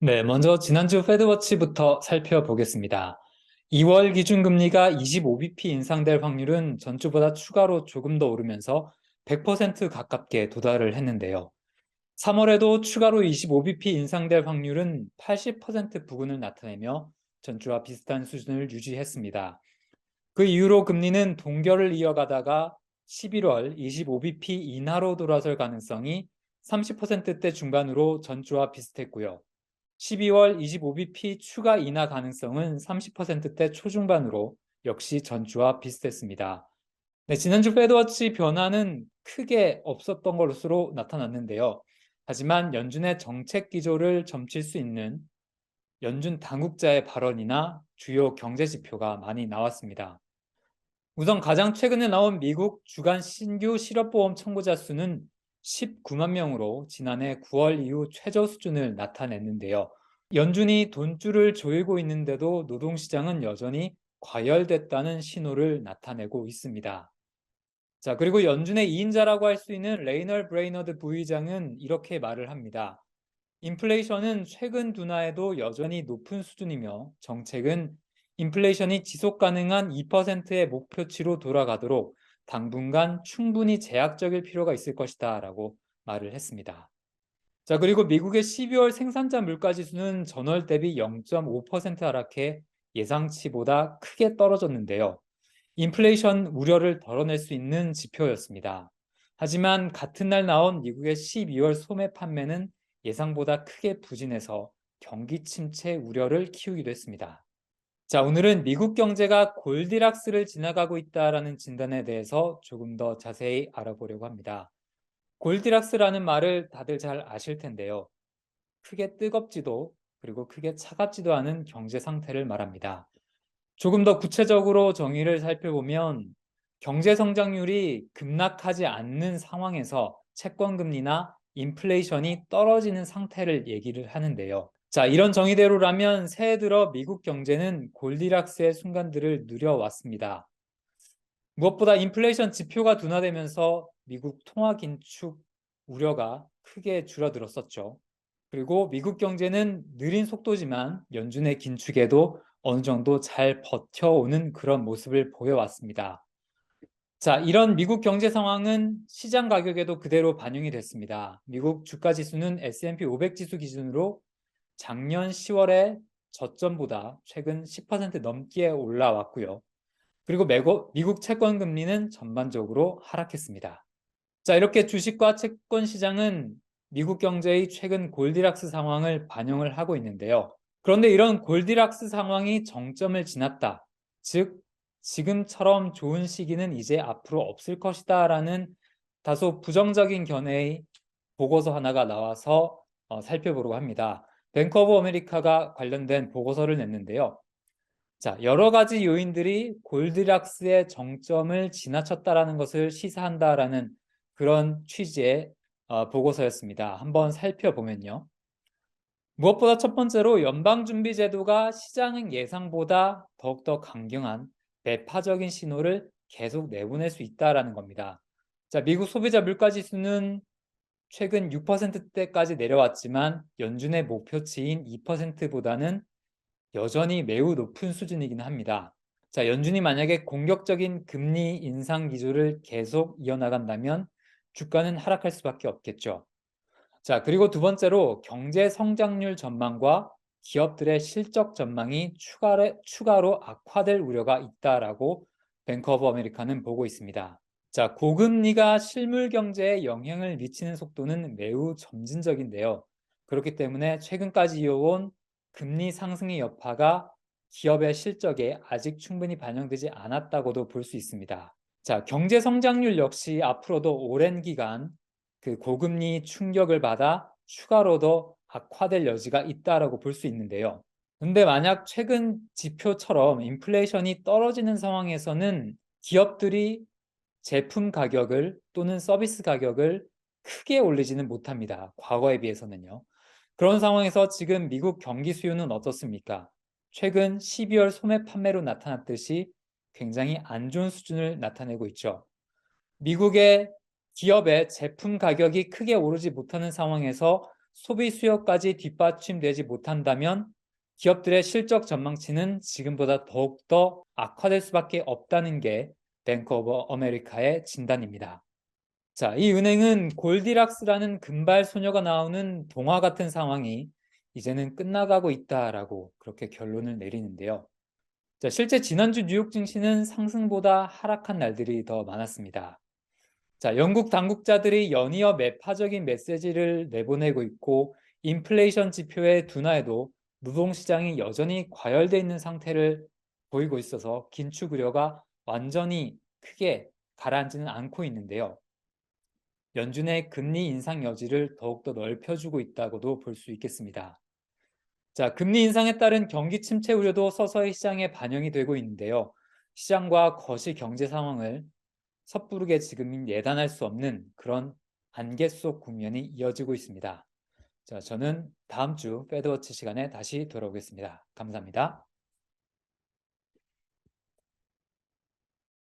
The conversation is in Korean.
네, 먼저 지난주 페드워치부터 살펴보겠습니다. 2월 기준금리가 25bp 인상될 확률은 전주보다 추가로 조금 더 오르면서 100% 가깝게 도달을 했는데요. 3월에도 추가로 25bp 인상될 확률은 80% 부근을 나타내며 전주와 비슷한 수준을 유지했습니다. 그 이후로 금리는 동결을 이어가다가 11월 25bp 인하로 돌아설 가능성이 30%대 중반으로 전주와 비슷했고요. 12월 25bp 추가 인하 가능성은 30%대 초중반으로 역시 전주와 비슷했습니다. 네, 지난주 페드워치 변화는 크게 없었던 것으로 나타났는데요. 하지만 연준의 정책 기조를 점칠 수 있는 연준 당국자의 발언이나 주요 경제 지표가 많이 나왔습니다. 우선 가장 최근에 나온 미국 주간 신규 실업보험 청구자 수는 19만 명으로 지난해 9월 이후 최저 수준을 나타냈는데요. 연준이 돈줄을 조이고 있는데도 노동시장은 여전히 과열됐다는 신호를 나타내고 있습니다. 자, 그리고 연준의 2인자라고 할 수 있는 레이널 브레이너드 부의장은 이렇게 말을 합니다. 인플레이션은 최근 둔화에도 여전히 높은 수준이며 정책은 인플레이션이 지속 가능한 2%의 목표치로 돌아가도록 당분간 충분히 제약적일 필요가 있을 것이다 라고 말을 했습니다. 자, 그리고 미국의 12월 생산자 물가지수는 전월 대비 0.5% 하락해 예상치보다 크게 떨어졌는데요. 인플레이션 우려를 덜어낼 수 있는 지표였습니다. 하지만 같은 날 나온 미국의 12월 소매 판매는 예상보다 크게 부진해서 경기 침체 우려를 키우기도 했습니다. 자, 오늘은 미국 경제가 골디락스를 지나가고 있다라는 진단에 대해서 조금 더 자세히 알아보려고 합니다. 골디락스라는 말을 다들 잘 아실 텐데요. 크게 뜨겁지도 그리고 크게 차갑지도 않은 경제 상태를 말합니다. 조금 더 구체적으로 정의를 살펴보면 경제 성장률이 급락하지 않는 상황에서 채권 금리나 인플레이션이 떨어지는 상태를 얘기를 하는데요. 자, 이런 정의대로라면 새해 들어 미국 경제는 골디락스의 순간들을 누려왔습니다. 무엇보다 인플레이션 지표가 둔화되면서 미국 통화 긴축 우려가 크게 줄어들었었죠. 그리고 미국 경제는 느린 속도지만 연준의 긴축에도 어느 정도 잘 버텨오는 그런 모습을 보여왔습니다. 자, 이런 미국 경제 상황은 시장 가격에도 그대로 반영이 됐습니다. 미국 주가 지수는 S&P 500 지수 기준으로 작년 10월에 저점보다 최근 10% 넘게 올라왔고요. 그리고 미국 채권 금리는 전반적으로 하락했습니다. 자, 이렇게 주식과 채권 시장은 미국 경제의 최근 골디락스 상황을 반영을 하고 있는데요. 그런데 이런 골디락스 상황이 정점을 지났다. 즉, 지금처럼 좋은 시기는 이제 앞으로 없을 것이다 라는 다소 부정적인 견해의 보고서 하나가 나와서 살펴보려고 합니다. 뱅크 오브 아메리카가 관련된 보고서를 냈는데요. 자, 여러 가지 요인들이 골디락스의 정점을 지나쳤다라는 것을 시사한다라는 그런 취지의 보고서였습니다. 한번 살펴보면요. 무엇보다 첫 번째로 연방준비제도가 시장 예상보다 더욱더 강경한 매파적인 신호를 계속 내보낼 수 있다라는 겁니다. 자, 미국 소비자 물가지수는 최근 6%대까지 내려왔지만 연준의 목표치인 2%보다는 여전히 매우 높은 수준이긴 합니다. 자, 연준이 만약에 공격적인 금리 인상 기조를 계속 이어나간다면 주가는 하락할 수밖에 없겠죠. 자, 그리고 두 번째로 경제 성장률 전망과 기업들의 실적 전망이 추가로 악화될 우려가 있다라고 뱅크 오브 아메리카는 보고 있습니다. 자, 고금리가 실물 경제에 영향을 미치는 속도는 매우 점진적인데요. 그렇기 때문에 최근까지 이어온 금리 상승의 여파가 기업의 실적에 아직 충분히 반영되지 않았다고도 볼 수 있습니다. 자, 경제 성장률 역시 앞으로도 오랜 기간 그 고금리 충격을 받아 추가로 더 악화될 여지가 있다라고 볼 수 있는데요. 근데 만약 최근 지표처럼 인플레이션이 떨어지는 상황에서는 기업들이 제품 가격을 또는 서비스 가격을 크게 올리지는 못합니다. 과거에 비해서는요. 그런 상황에서 지금 미국 경기 수요는 어떻습니까? 최근 12월 소매 판매로 나타났듯이 굉장히 안 좋은 수준을 나타내고 있죠. 미국의 기업의 제품 가격이 크게 오르지 못하는 상황에서 소비 수요까지 뒷받침되지 못한다면 기업들의 실적 전망치는 지금보다 더욱더 악화될 수밖에 없다는 게 뱅크 오브 아메리카의 진단입니다. 자, 이 은행은 골디락스라는 금발 소녀가 나오는 동화 같은 상황이 이제는 끝나가고 있다라고 그렇게 결론을 내리는데요. 자, 실제 지난주 뉴욕 증시는 상승보다 하락한 날들이 더 많았습니다. 자, 영국 당국자들이 연이어 매파적인 메시지를 내보내고 있고 인플레이션 지표의 둔화에도 노동시장이 여전히 과열돼 있는 상태를 보이고 있어서 긴축 우려가 완전히 크게 가라앉지는 않고 있는데요. 연준의 금리 인상 여지를 더욱더 넓혀주고 있다고도 볼 수 있겠습니다. 자, 금리 인상에 따른 경기 침체 우려도 서서히 시장에 반영이 되고 있는데요. 시장과 거시 경제 상황을 섣부르게 지금은 예단할 수 없는 그런 안개 속 국면이 이어지고 있습니다. 자, 저는 다음 주 패드워치 시간에 다시 돌아오겠습니다. 감사합니다.